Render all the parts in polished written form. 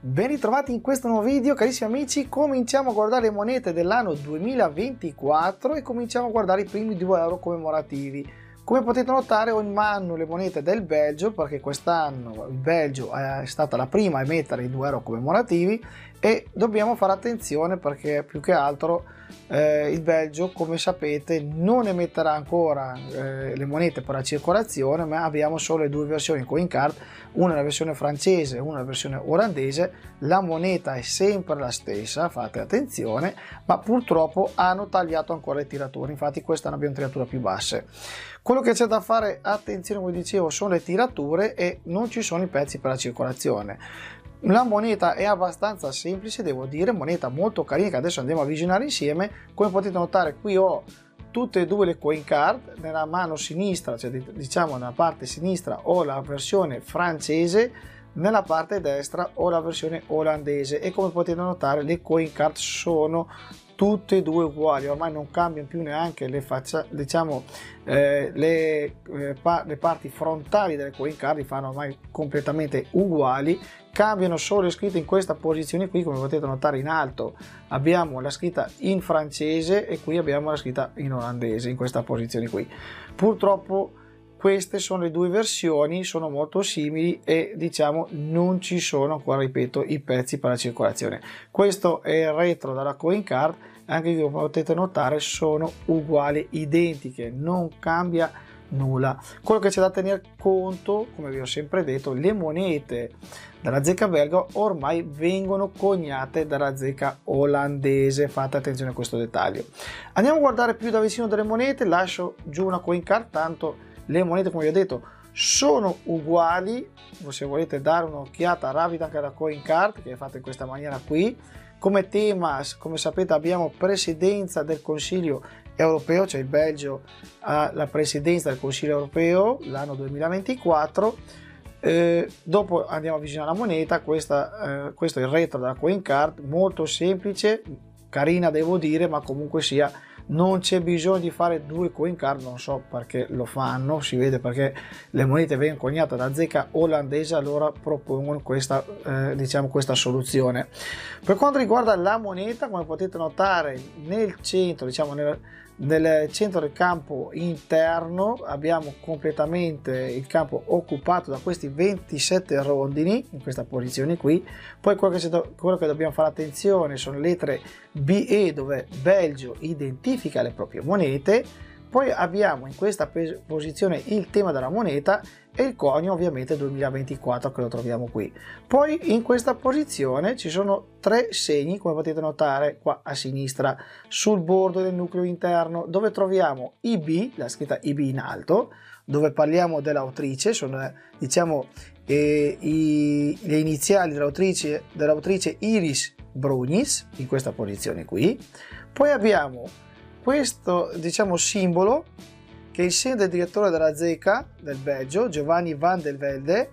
Ben ritrovati in questo nuovo video, carissimi amici. Cominciamo a guardare le monete dell'anno 2024 e cominciamo a guardare i primi 2 euro commemorativi. Come potete notare ho in mano le monete del Belgio, perché quest'anno il Belgio è stata la prima a emettere i 2 euro commemorativi e dobbiamo fare attenzione perché più che altro il Belgio, come sapete, non emetterà ancora le monete per la circolazione, ma abbiamo solo le due versioni coin card, una la versione francese e una la versione olandese. La moneta è sempre la stessa, fate attenzione, ma purtroppo hanno tagliato ancora le tirature, infatti quest'anno abbiamo tirature più basse. Quello che c'è da fare attenzione, come dicevo, sono le tirature e non ci sono i pezzi per la circolazione. La moneta è abbastanza semplice, devo dire, moneta molto carina che adesso andiamo a visionare insieme. Come potete notare qui ho tutte e due le coin card, nella mano sinistra, cioè diciamo nella parte sinistra ho la versione francese, nella parte destra ho la versione olandese e come potete notare le coin card sono tutte e due uguali, ormai non cambiano più neanche le facce, diciamo le parti frontali delle coin card, li fanno ormai completamente uguali, cambiano solo le scritte in questa posizione qui. Come potete notare in alto abbiamo la scritta in francese e qui abbiamo la scritta in olandese in questa posizione qui. Purtroppo queste sono le due versioni, sono molto simili e diciamo non ci sono ancora, ripeto, i pezzi per la circolazione. Questo è il retro della coin card, anche qui come potete notare sono uguali, identiche, non cambia nulla. Quello che c'è da tenere conto, come vi ho sempre detto, le monete della zecca belga ormai vengono coniate dalla zecca olandese, fate attenzione a questo dettaglio. Andiamo a guardare più da vicino delle monete, lascio giù una coin card, tanto le monete, come vi ho detto, sono uguali. Se volete dare un'occhiata rapida anche alla coin card, che è fatta in questa maniera qui. Come tema, come sapete, abbiamo presidenza del Consiglio europeo, cioè il Belgio ha la presidenza del Consiglio europeo l'anno 2024. Dopo andiamo a visionare la moneta. Questo è il retro della coin card, molto semplice, carina devo dire, ma comunque sia non c'è bisogno di fare due coin card, non so perché lo fanno, si vede perché le monete vengono coniate da zecca olandese, allora propongono questa diciamo questa soluzione. Per quanto riguarda la moneta, come potete notare nel centro, diciamo nel centro del campo interno abbiamo completamente il campo occupato da questi 27 rondini in questa posizione qui. Poi quello che dobbiamo fare attenzione sono le lettere BE, dove Belgio identifica le proprie monete. Poi abbiamo in questa posizione il tema della moneta e il conio ovviamente 2024 che lo troviamo qui. Poi in questa posizione ci sono 3 segni, come potete notare qua a sinistra sul bordo del nucleo interno, dove troviamo IB, la scritta IB in alto, dove parliamo dell'autrice, sono diciamo le iniziali dell'autrice Iris Brunis in questa posizione qui. Poi abbiamo questo diciamo simbolo che è il segno del direttore della zecca del Belgio, Giovanni van der Velde,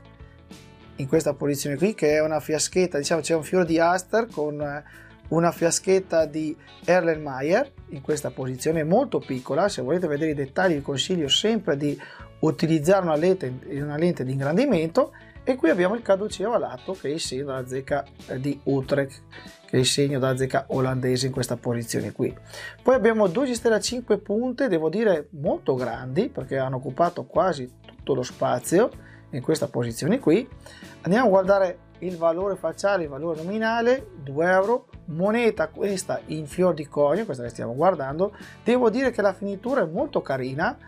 in questa posizione qui, che è una fiaschetta, diciamo c'è un fiore di Aster con una fiaschetta di Erlenmeyer in questa posizione molto piccola. Se volete vedere i dettagli vi consiglio sempre di utilizzare una lente di ingrandimento. E qui abbiamo il caduceo a lato che è il segno della zecca di Utrecht, che è il segno della zecca olandese in questa posizione qui. Poi abbiamo 2 gistelle a 5 punte, devo dire molto grandi perché hanno occupato quasi tutto lo spazio in questa posizione qui. Andiamo a guardare il valore facciale, il valore nominale, 2 euro, moneta questa in fior di conio, questa che stiamo guardando. Devo dire che la finitura è molto carina,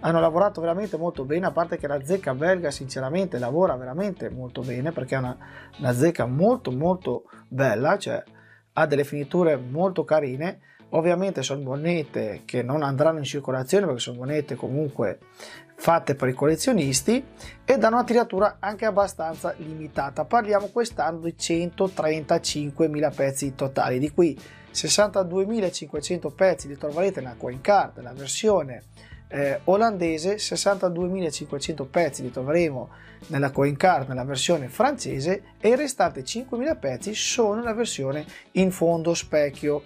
hanno lavorato veramente molto bene, a parte che la zecca belga sinceramente lavora veramente molto bene perché è una zecca molto bella, cioè ha delle finiture molto carine. Ovviamente sono monete che non andranno in circolazione perché sono monete comunque fatte per i collezionisti e danno una tiratura anche abbastanza limitata. Parliamo quest'anno di 135.000 pezzi totali, di cui 62.500 pezzi li troverete nella coin card, la versione olandese, 62.500 pezzi li troveremo nella coin card nella versione francese e i restanti 5.000 pezzi sono la versione in fondo specchio.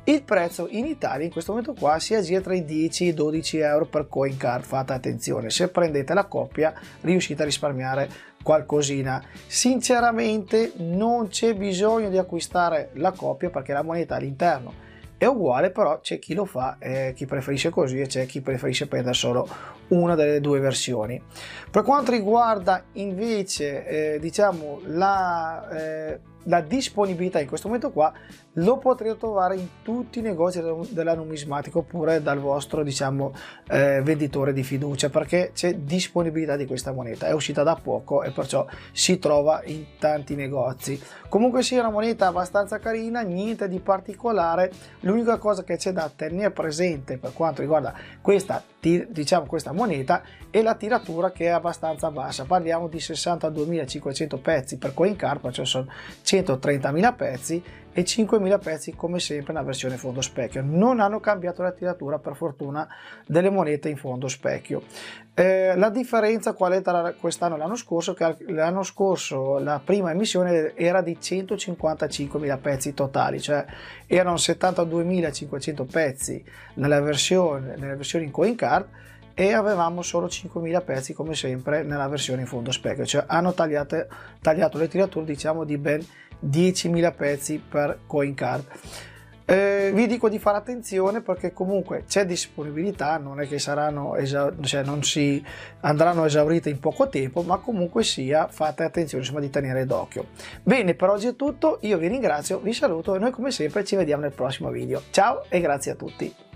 Il prezzo in Italia in questo momento qua si aggira tra i 10 e i 12 euro per coin card. Fate attenzione, se prendete la coppia riuscite a risparmiare qualcosina. Sinceramente non c'è bisogno di acquistare la coppia perché la moneta all'interno è uguale, però c'è chi lo fa, chi preferisce così, e c'è chi preferisce prendere solo una delle due versioni. Per quanto riguarda invece diciamo la disponibilità in questo momento qua, lo potrete trovare in tutti i negozi della numismatica oppure dal vostro diciamo venditore di fiducia, perché c'è disponibilità di questa moneta, è uscita da poco e perciò si trova in tanti negozi. Comunque sia una moneta abbastanza carina, niente di particolare. L'unica cosa che c'è da tenere presente per quanto riguarda questa moneta è la tiratura, che è abbastanza bassa. Parliamo di 62.500 pezzi per coin card, cioè sono 130.000 pezzi, e 5.000 pezzi come sempre nella versione fondo specchio. Non hanno cambiato la tiratura per fortuna delle monete in fondo specchio. La differenza qual è tra quest'anno e l'anno scorso? Che l'anno scorso la prima emissione era di 155.000 pezzi totali, cioè erano 72.500 pezzi nella versione in coin card e avevamo solo 5.000 pezzi come sempre nella versione in fondo specchio, cioè hanno tagliato le tirature diciamo di ben 10.000 pezzi per coin card. Vi dico di fare attenzione perché comunque c'è disponibilità, non è che non si andranno esaurite in poco tempo, ma comunque sia fate attenzione insomma di tenere d'occhio. Bene, per oggi è tutto, io vi ringrazio, vi saluto e noi come sempre ci vediamo nel prossimo video. Ciao e grazie a tutti.